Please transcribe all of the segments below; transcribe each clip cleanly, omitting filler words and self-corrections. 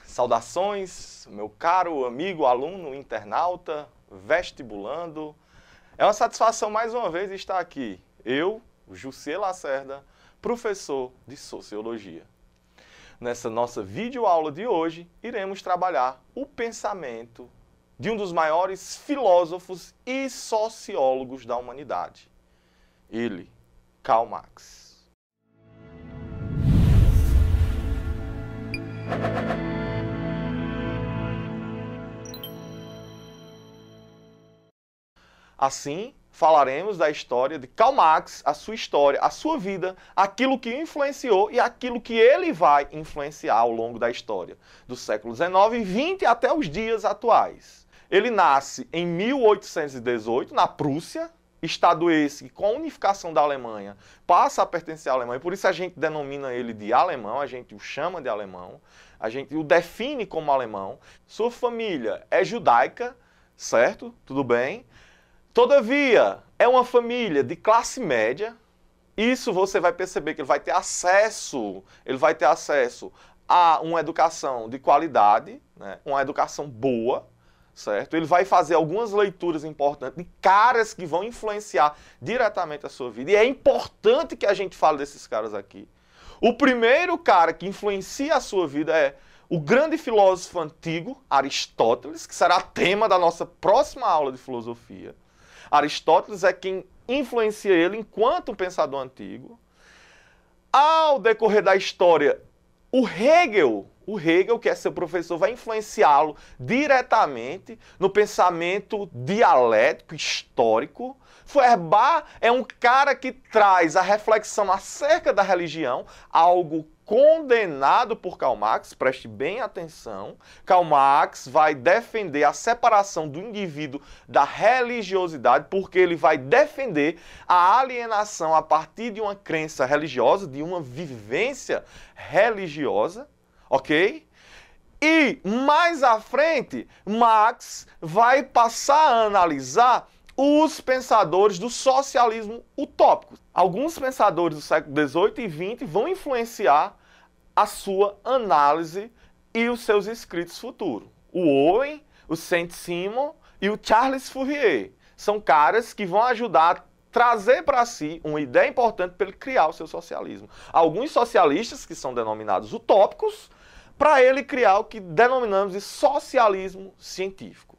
Saudações, meu caro amigo, aluno, internauta, vestibulando. É uma satisfação mais uma vez estar aqui. Eu, Jussier Lacerda, professor de Sociologia. Nessa nossa videoaula de hoje, iremos trabalhar o pensamento de um dos maiores filósofos e sociólogos da humanidade. Ele, Karl Marx. Assim, falaremos da história de Karl Marx, a sua história, a sua vida, aquilo que o influenciou e aquilo que ele vai influenciar ao longo da história, do século XIX e XX até os dias atuais. Ele nasce em 1818, na Prússia, estado esse que com a unificação da Alemanha passa a pertencer à Alemanha, por isso a gente denomina ele de alemão, a gente o chama de alemão, a gente o define como alemão. Sua família é judaica, certo? Tudo bem? Todavia, é uma família de classe média. Isso você vai perceber que ele vai ter acesso a uma educação de qualidade, né? Uma educação boa, certo? Ele vai fazer algumas leituras importantes de caras que vão influenciar diretamente a sua vida. E é importante que a gente fale desses caras aqui. O primeiro cara que influencia a sua vida é o grande filósofo antigo, Aristóteles, que será tema da nossa próxima aula de filosofia. Aristóteles é quem influencia ele enquanto um pensador antigo. Ao decorrer da história, o Hegel, que é seu professor, vai influenciá-lo diretamente no pensamento dialético, histórico. Feuerbach é um cara que traz a reflexão acerca da religião, algo condenado por Karl Marx, preste bem atenção. Karl Marx vai defender a separação do indivíduo da religiosidade, porque ele vai defender a alienação a partir de uma crença religiosa, de uma vivência religiosa, ok? E mais à frente, Marx vai passar a analisar os pensadores do socialismo utópico. Alguns pensadores do século XVIII e XX vão influenciar a sua análise e os seus escritos futuros. O Owen, o Saint-Simon e o Charles Fourier são caras que vão ajudar a trazer para si uma ideia importante para ele criar o seu socialismo. Alguns socialistas, que são denominados utópicos, para ele criar o que denominamos de socialismo científico.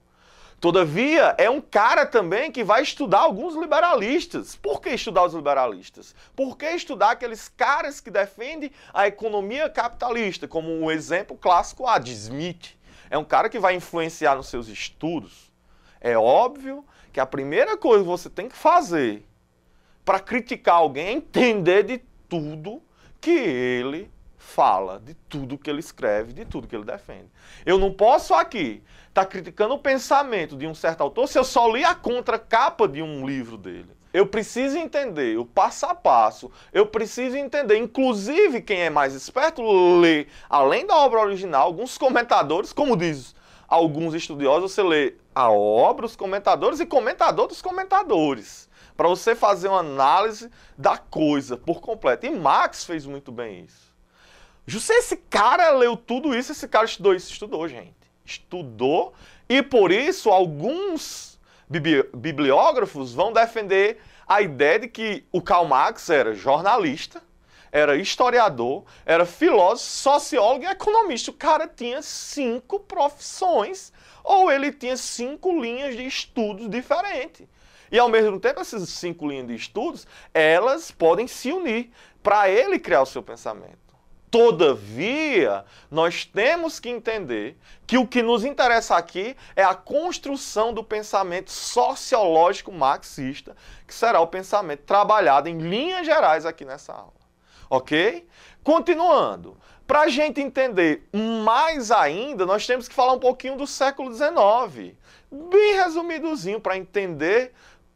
Todavia, é um cara também que vai estudar alguns liberalistas. Por que estudar os liberalistas? Por que estudar aqueles caras que defendem a economia capitalista, como um exemplo clássico de Smith. É um cara que vai influenciar nos seus estudos. É óbvio que a primeira coisa que você tem que fazer para criticar alguém é entender de tudo que ele fala, de tudo que ele escreve, de tudo que ele defende. Eu não posso aqui estar criticando o pensamento de um certo autor se eu só li a contracapa de um livro dele. Eu preciso entender o passo a passo, eu preciso entender, inclusive quem é mais esperto, lê, além da obra original, alguns comentadores, como diz alguns estudiosos, você lê a obra, os comentadores e comentador dos comentadores, para você fazer uma análise da coisa por completo. E Marx fez muito bem isso. Justo esse cara leu tudo isso, esse cara estudou isso, estudou, gente. Estudou, e por isso alguns bibliógrafos vão defender a ideia de que o Karl Marx era jornalista, era historiador, era filósofo, sociólogo e economista. O cara tinha 5 profissões, ou ele tinha 5 linhas de estudos diferentes. E ao mesmo tempo, essas 5 linhas de estudos, elas podem se unir para ele criar o seu pensamento. Todavia, nós temos que entender que o que nos interessa aqui é a construção do pensamento sociológico marxista, que será o pensamento trabalhado em linhas gerais aqui nessa aula. Ok? Continuando, para a gente entender mais ainda, nós temos que falar um pouquinho do século XIX. Bem resumidozinho, para entender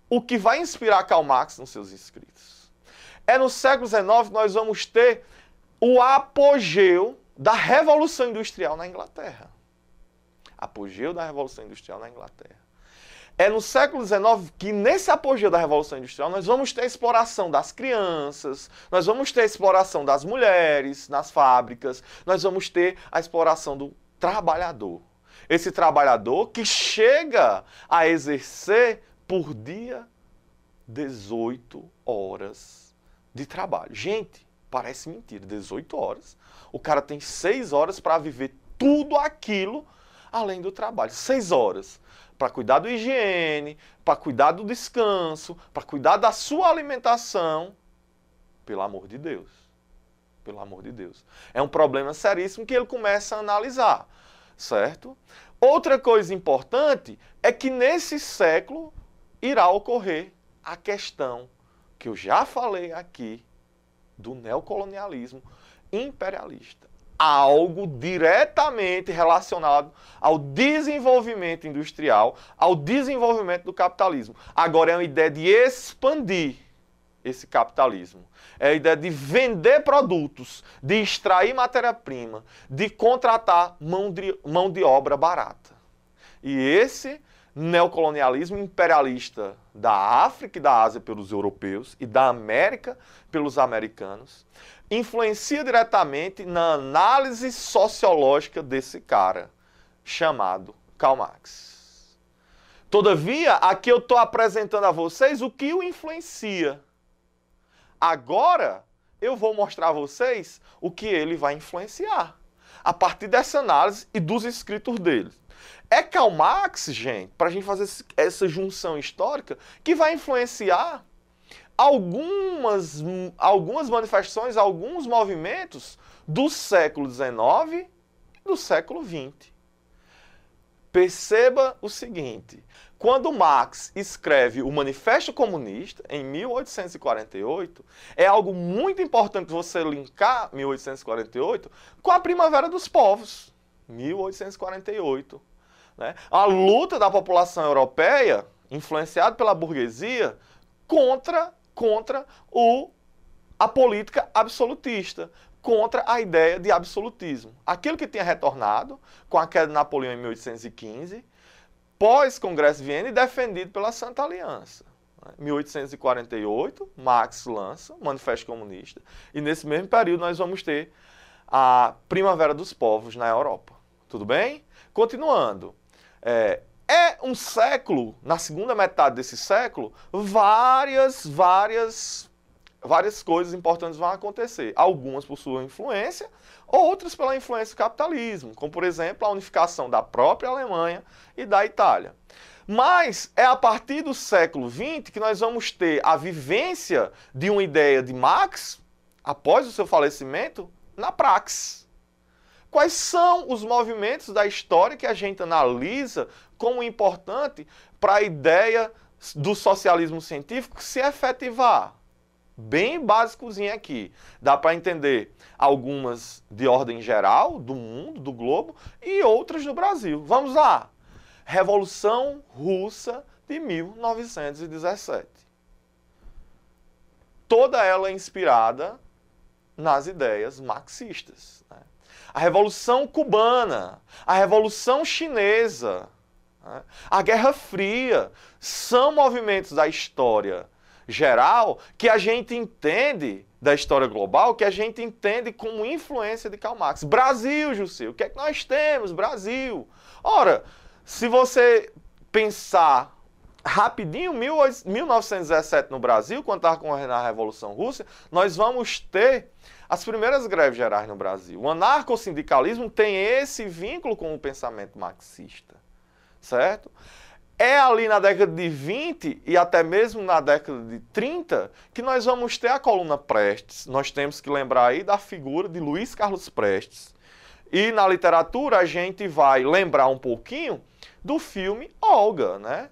o que vai inspirar Karl Marx nos seus escritos. É no século XIX que nós vamos ter o apogeu da Revolução Industrial na Inglaterra. Apogeu da Revolução Industrial na Inglaterra. É no século XIX que, nesse apogeu da Revolução Industrial, nós vamos ter a exploração das crianças, nós vamos ter a exploração das mulheres nas fábricas, nós vamos ter a exploração do trabalhador. Esse trabalhador que chega a exercer por dia 18 horas de trabalho. Gente, parece mentira, 18 horas. O cara tem 6 horas para viver tudo aquilo além do trabalho. 6 horas para cuidar da higiene, para cuidar do descanso, para cuidar da sua alimentação. Pelo amor de Deus. Pelo amor de Deus. É um problema seríssimo que ele começa a analisar, certo? Outra coisa importante é que nesse século irá ocorrer a questão que eu já falei aqui do neocolonialismo imperialista. Algo diretamente relacionado ao desenvolvimento industrial, ao desenvolvimento do capitalismo. Agora é uma ideia de expandir esse capitalismo. É a ideia de vender produtos, de extrair matéria-prima, de contratar mão de obra barata. E esse neocolonialismo imperialista da África e da Ásia pelos europeus e da América pelos americanos influencia diretamente na análise sociológica desse cara, chamado Karl Marx. Todavia, aqui eu estou apresentando a vocês o que o influencia. Agora, eu vou mostrar a vocês o que ele vai influenciar, a partir dessa análise e dos escritos dele. É Karl Marx, gente, para a gente fazer essa junção histórica, que vai influenciar algumas manifestações, alguns movimentos do século XIX e do século XX. Perceba o seguinte, quando Marx escreve o Manifesto Comunista, em 1848, é algo muito importante você linkar 1848 com a Primavera dos Povos, 1848. Né? A luta da população europeia, influenciada pela burguesia, contra a política absolutista, contra a ideia de absolutismo. Aquilo que tinha retornado com a queda de Napoleão em 1815, pós-Congresso de Viena e defendido pela Santa Aliança. Em 1848, Marx lança o Manifesto Comunista, e nesse mesmo período nós vamos ter a Primavera dos Povos na Europa. Tudo bem? Continuando. É um século, na segunda metade desse século, várias coisas importantes vão acontecer. Algumas por sua influência, outras pela influência do capitalismo, como, por exemplo, a unificação da própria Alemanha e da Itália. Mas é a partir do século XX que nós vamos ter a vivência de uma ideia de Marx, após o seu falecimento, na praxis. Quais são os movimentos da história que a gente analisa como importante para a ideia do socialismo científico se efetivar? Bem básicozinho aqui. Dá para entender algumas de ordem geral, do mundo, do globo, e outras do Brasil. Vamos lá. Revolução Russa de 1917. Toda ela inspirada nas ideias marxistas, né? A Revolução Cubana, a Revolução Chinesa, né? A Guerra Fria, são movimentos da história geral que a gente entende, da história global, que a gente entende como influência de Karl Marx. Brasil, Jussi, o que é que nós temos? Brasil. Ora, se você pensar rapidinho, 1917 no Brasil, quando estava ocorrendo a Revolução Russa, nós vamos ter as primeiras greves gerais no Brasil. O anarcossindicalismo tem esse vínculo com o pensamento marxista, certo? É ali na década de 20 e até mesmo na década de 30 que nós vamos ter a coluna Prestes. Nós temos que lembrar aí da figura de Luiz Carlos Prestes. E na literatura a gente vai lembrar um pouquinho do filme Olga, né?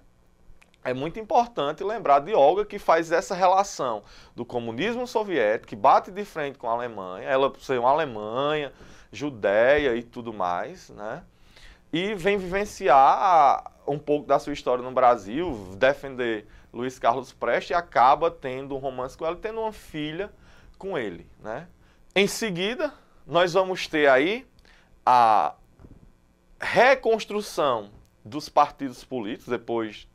É muito importante lembrar de Olga, que faz essa relação do comunismo soviético, que bate de frente com a Alemanha, ela ser uma Alemanha, Judéia e tudo mais, né? E vem vivenciar um pouco da sua história no Brasil, defender Luiz Carlos Prestes, e acaba tendo um romance com ela, tendo uma filha com ele, né? Em seguida, nós vamos ter aí a reconstrução dos partidos políticos, depois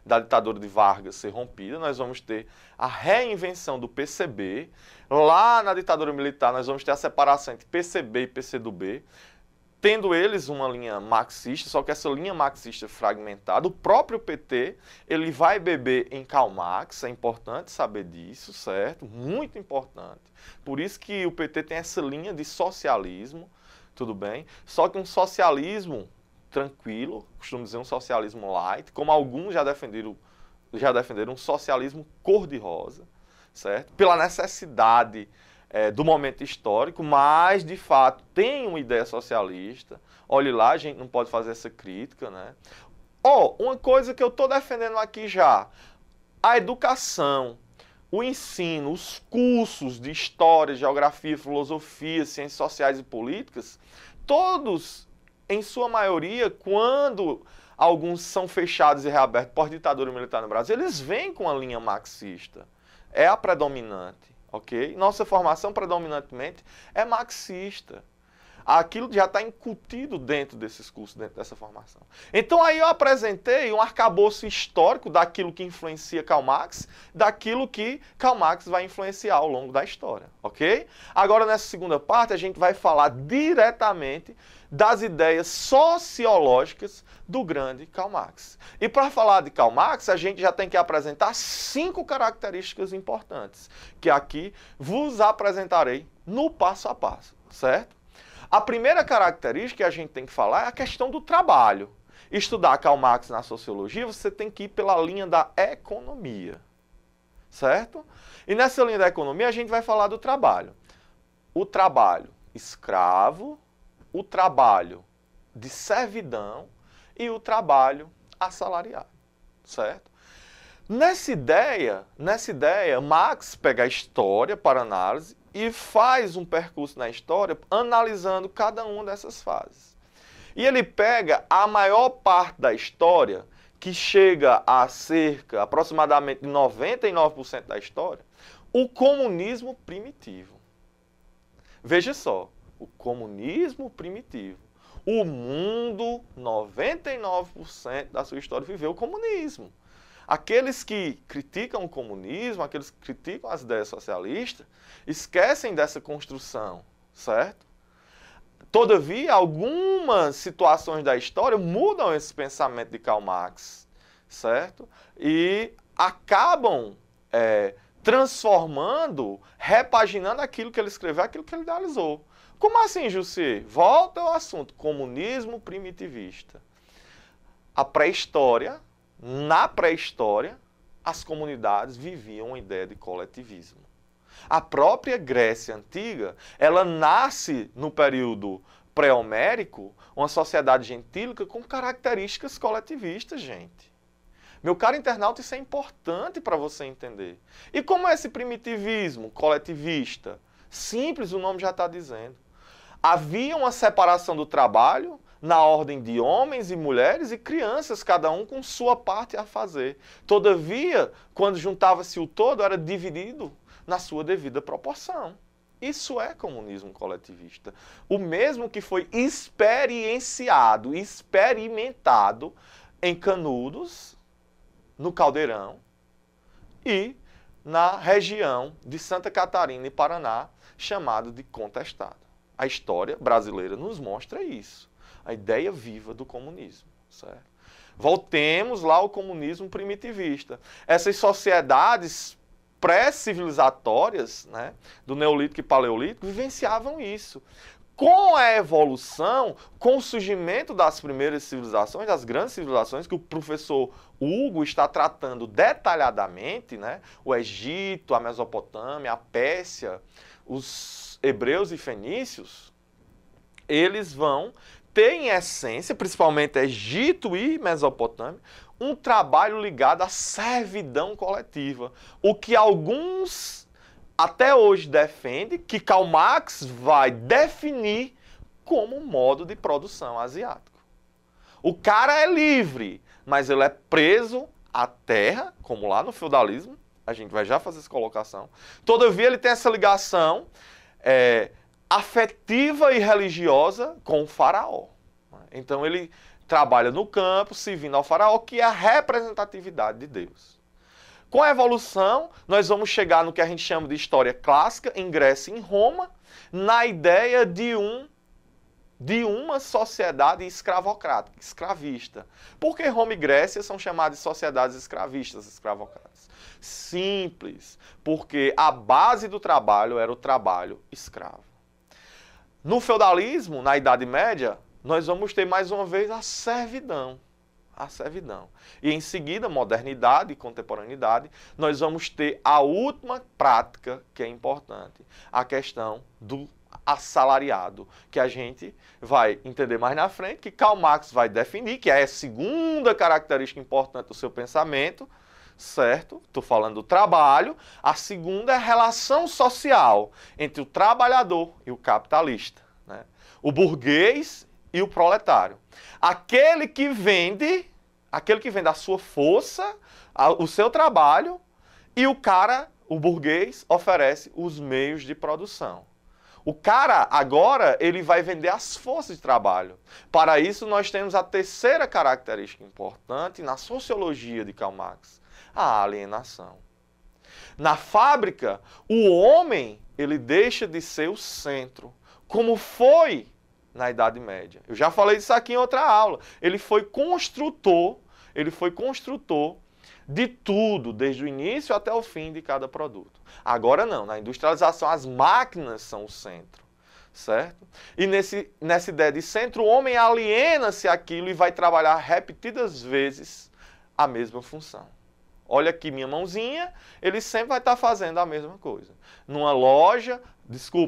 da ditadura de Vargas ser rompida, nós vamos ter a reinvenção do PCB. Lá na ditadura militar, nós vamos ter a separação entre PCB e PCdoB, tendo eles uma linha marxista, só que essa linha marxista fragmentada. O próprio PT, ele vai beber em Karl Marx, é importante saber disso, certo? Muito importante. Por isso que o PT tem essa linha de socialismo, tudo bem? Só que um socialismo tranquilo, costumo dizer um socialismo light, como alguns já defenderam um socialismo cor-de-rosa, certo? Pela necessidade do momento histórico, mas, de fato, tem uma ideia socialista. Olhe lá, a gente não pode fazer essa crítica, né? Uma coisa que eu estou defendendo aqui já, a educação, o ensino, os cursos de história, geografia, filosofia, ciências sociais e políticas, todos, em sua maioria, quando alguns são fechados e reabertos por ditadura militar no Brasil, eles vêm com a linha marxista. É a predominante. Ok? Nossa formação predominantemente é marxista. Aquilo já está incutido dentro desses cursos, dentro dessa formação. Então aí eu apresentei um arcabouço histórico daquilo que influencia Karl Marx, daquilo que Karl Marx vai influenciar ao longo da história. Ok? Agora nessa segunda parte a gente vai falar diretamente das ideias sociológicas do grande Karl Marx. E para falar de Karl Marx, a gente já tem que apresentar 5 características importantes, que aqui vos apresentarei no passo a passo, certo? A primeira característica que a gente tem que falar é a questão do trabalho. Estudar Karl Marx na sociologia, você tem que ir pela linha da economia, certo? E nessa linha da economia a gente vai falar do trabalho. O trabalho escravo, o trabalho de servidão e o trabalho assalariado, certo? Nessa ideia, Marx pega a história para análise e faz um percurso na história analisando cada uma dessas fases. E ele pega a maior parte da história, que chega a aproximadamente 99% da história, o comunismo primitivo. Veja só, o comunismo primitivo. O mundo, 99% da sua história viveu o comunismo. Aqueles que criticam o comunismo, aqueles que criticam as ideias socialistas, esquecem dessa construção, certo? Todavia, algumas situações da história mudam esse pensamento de Karl Marx, certo? E acabam transformando, repaginando aquilo que ele escreveu, aquilo que ele idealizou. Como assim, Jussi? Volta ao assunto, comunismo primitivista. A pré-história, na pré-história, as comunidades viviam uma ideia de coletivismo. A própria Grécia Antiga, ela nasce no período pré-homérico, uma sociedade gentílica com características coletivistas, gente. Meu caro internauta, isso é importante para você entender. E como é esse primitivismo coletivista? Simples, o nome já está dizendo. Havia uma separação do trabalho na ordem de homens e mulheres e crianças, cada um com sua parte a fazer. Todavia, quando juntava-se o todo, era dividido na sua devida proporção. Isso é comunismo coletivista. O mesmo que foi experienciado, experimentado em Canudos, no Caldeirão e na região de Santa Catarina e Paraná, chamado de Contestado. A história brasileira nos mostra isso. A ideia viva do comunismo, certo? Voltemos lá ao comunismo primitivista. Essas sociedades pré-civilizatórias, né, do Neolítico e Paleolítico, vivenciavam isso. Com a evolução, com o surgimento das primeiras civilizações, das grandes civilizações, que o professor Hugo está tratando detalhadamente, né, o Egito, a Mesopotâmia, a Pérsia, os hebreus e fenícios, eles vão ter em essência, principalmente Egito e Mesopotâmia, um trabalho ligado à servidão coletiva. O que alguns até hoje defendem, que Karl Marx vai definir como modo de produção asiático. O cara é livre, mas ele é preso a terra, como lá no feudalismo, a gente vai já fazer essa colocação. Todavia, ele tem essa ligação afetiva e religiosa com o faraó. Então, ele trabalha no campo, servindo ao faraó, que é a representatividade de Deus. Com a evolução, nós vamos chegar no que a gente chama de história clássica, em Grécia e em Roma, na ideia de uma sociedade escravocrática, escravista. Por que Roma e Grécia são chamadas de sociedades escravistas, escravocráticas? Simples, porque a base do trabalho era o trabalho escravo. No feudalismo, na Idade Média, nós vamos ter mais uma vez a servidão. A servidão. E em seguida, modernidade e contemporaneidade, nós vamos ter a última prática que é importante, a questão do assalariado, que a gente vai entender mais na frente, que Karl Marx vai definir, que é a segunda característica importante do seu pensamento, certo? Estou falando do trabalho. A segunda é a relação social entre o trabalhador e o capitalista, né? O burguês e o proletário. Aquele que vende a sua força, o seu trabalho, e o burguês, oferece os meios de produção. O cara, agora, ele vai vender as forças de trabalho. Para isso, nós temos a terceira característica importante na sociologia de Karl Marx, a alienação. Na fábrica, o homem, ele deixa de ser o centro, como foi na Idade Média. Eu já falei disso aqui em outra aula. Ele foi construtor de tudo, desde o início até o fim de cada produto. Agora não, na industrialização as máquinas são o centro, certo? E nessa ideia de centro, o homem aliena-se àquilo e vai trabalhar repetidas vezes a mesma função. Olha aqui minha mãozinha, ele sempre vai estar fazendo a mesma coisa. Numa loja,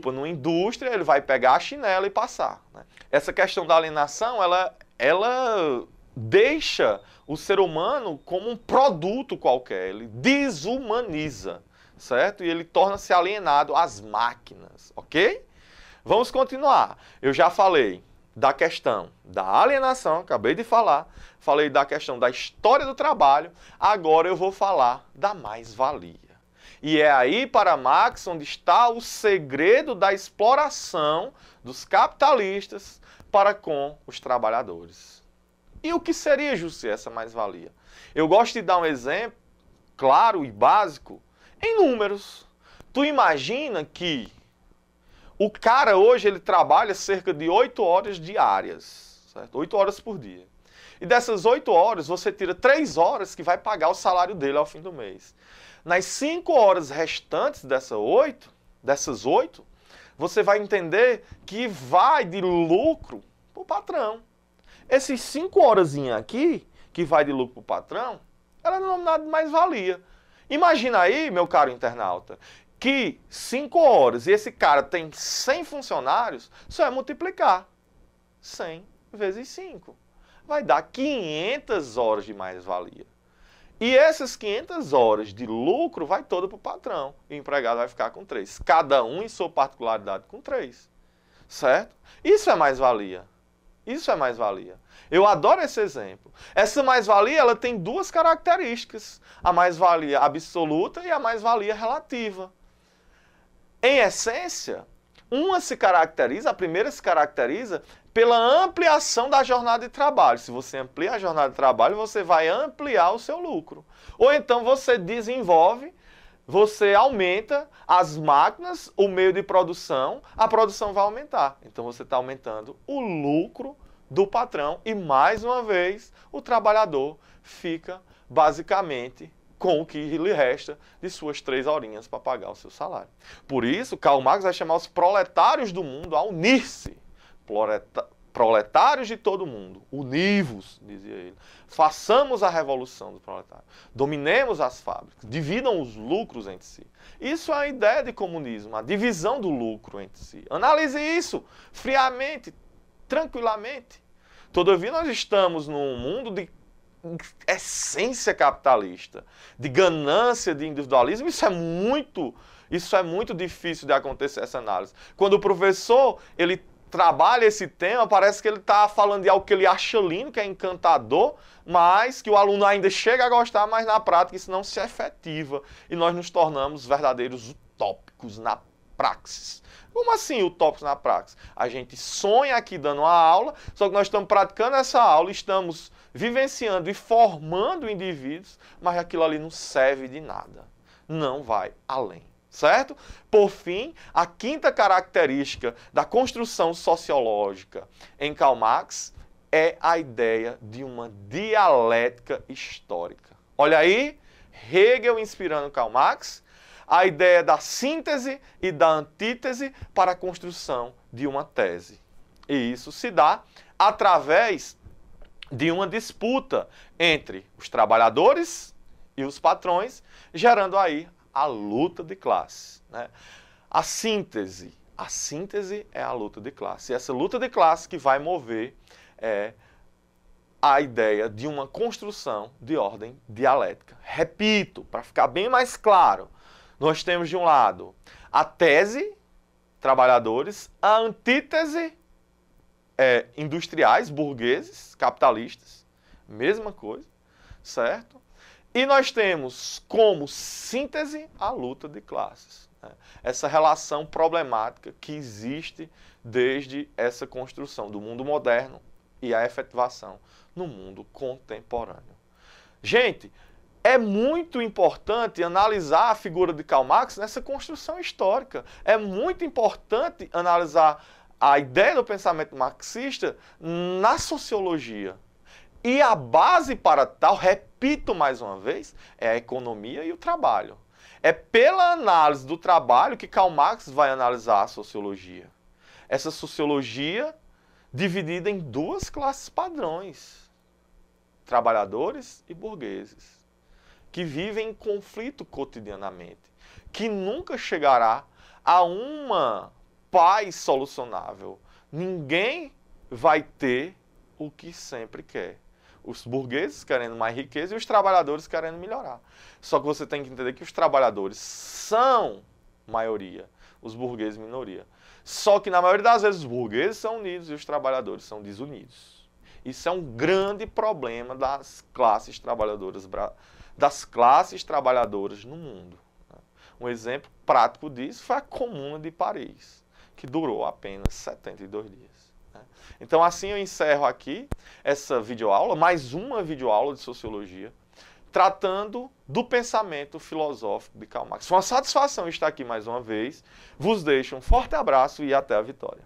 numa indústria, ele vai pegar a chinela e passar, né? Essa questão da alienação, ela deixa o ser humano como um produto qualquer, ele desumaniza, certo? E ele torna-se alienado às máquinas, ok? Vamos continuar. Eu já falei da questão da alienação, acabei de falar, falei da questão da história do trabalho, agora eu vou falar da mais-valia. E é aí, para Marx, onde está o segredo da exploração dos capitalistas para com os trabalhadores. E o que seria, Jussi, essa mais-valia? Eu gosto de dar um exemplo claro e básico em números. Tu imagina que o cara hoje ele trabalha cerca de 8 horas diárias, certo? 8 horas por dia. E dessas 8 horas, você tira 3 horas que vai pagar o salário dele ao fim do mês. Nas 5 horas restantes dessas 8, você vai entender que vai de lucro para o patrão. Esses 5 horas aqui, que vai de lucro para o patrão, ela é denominada de mais-valia. Imagina aí, meu caro internauta, que 5 horas e esse cara tem 100 funcionários, só é multiplicar 100 vezes 5. Vai dar 500 horas de mais-valia. E essas 500 horas de lucro vai todo para o patrão. E o empregado vai ficar com 3. Cada um em sua particularidade com 3. Certo? Isso é mais-valia. Isso é mais-valia. Eu adoro esse exemplo. Essa mais-valia ela tem 2 características. A mais-valia absoluta e a mais-valia relativa. Em essência, a primeira se caracteriza pela ampliação da jornada de trabalho. Se você amplia a jornada de trabalho, você vai ampliar o seu lucro. Ou então você desenvolve, você aumenta as máquinas, o meio de produção, a produção vai aumentar. Então você está aumentando o lucro do patrão e, mais uma vez, o trabalhador fica basicamente com o que lhe resta de suas 3 horinhas para pagar o seu salário. Por isso, Karl Marx vai chamar os proletários do mundo a unir-se. Proletários de todo mundo, univos, dizia ele. Façamos a revolução do proletário. Dominemos as fábricas, dividam os lucros entre si. Isso é a ideia de comunismo, a divisão do lucro entre si. Analise isso friamente, tranquilamente. Todavia, nós estamos num mundo de essência capitalista, de ganância, de individualismo. Isso é muito difícil de acontecer, essa análise. Quando o professor ele trabalha esse tema, parece que ele está falando de algo que ele acha lindo, que é encantador, mas que o aluno ainda chega a gostar, mas na prática isso não se efetiva e nós nos tornamos verdadeiros utópicos na praxis. Como assim utópicos na praxis? A gente sonha aqui dando uma aula, só que nós estamos praticando essa aula, estamos vivenciando e formando indivíduos, mas aquilo ali não serve de nada. Não vai além. Certo? Por fim, a quinta característica da construção sociológica em Karl Marx é a ideia de uma dialética histórica. Olha aí, Hegel inspirando Karl Marx, a ideia da síntese e da antítese para a construção de uma tese. E isso se dá através de uma disputa entre os trabalhadores e os patrões, gerando aí a luta de classe. Né? A síntese é a luta de classe. E essa luta de classe que vai mover a ideia de uma construção de ordem dialética. Repito, para ficar bem mais claro, nós temos de um lado a tese, trabalhadores, a antítese, industriais, burgueses, capitalistas, mesma coisa, certo? E nós temos como síntese a luta de classes. Né? Essa relação problemática que existe desde essa construção do mundo moderno e a efetivação no mundo contemporâneo. Gente, é muito importante analisar a figura de Karl Marx nessa construção histórica. É muito importante analisar a ideia do pensamento marxista na sociologia. E a base para tal, repito mais uma vez, é a economia e o trabalho. É pela análise do trabalho que Karl Marx vai analisar a sociologia. Essa sociologia dividida em duas classes padrões, trabalhadores e burgueses, que vivem em conflito cotidianamente, que nunca chegará a uma paz solucionável. Ninguém vai ter o que sempre quer. Os burgueses querendo mais riqueza e os trabalhadores querendo melhorar. Só que você tem que entender que os trabalhadores são maioria, os burgueses minoria. Só que na maioria das vezes os burgueses são unidos e os trabalhadores são desunidos. Isso é um grande problema das classes trabalhadoras no mundo. Um exemplo prático disso foi a Comuna de Paris, que durou apenas 72 dias. Então assim eu encerro aqui essa videoaula, mais uma videoaula de sociologia, tratando do pensamento filosófico de Karl Marx. Foi uma satisfação estar aqui mais uma vez. Vos deixo um forte abraço e até a vitória.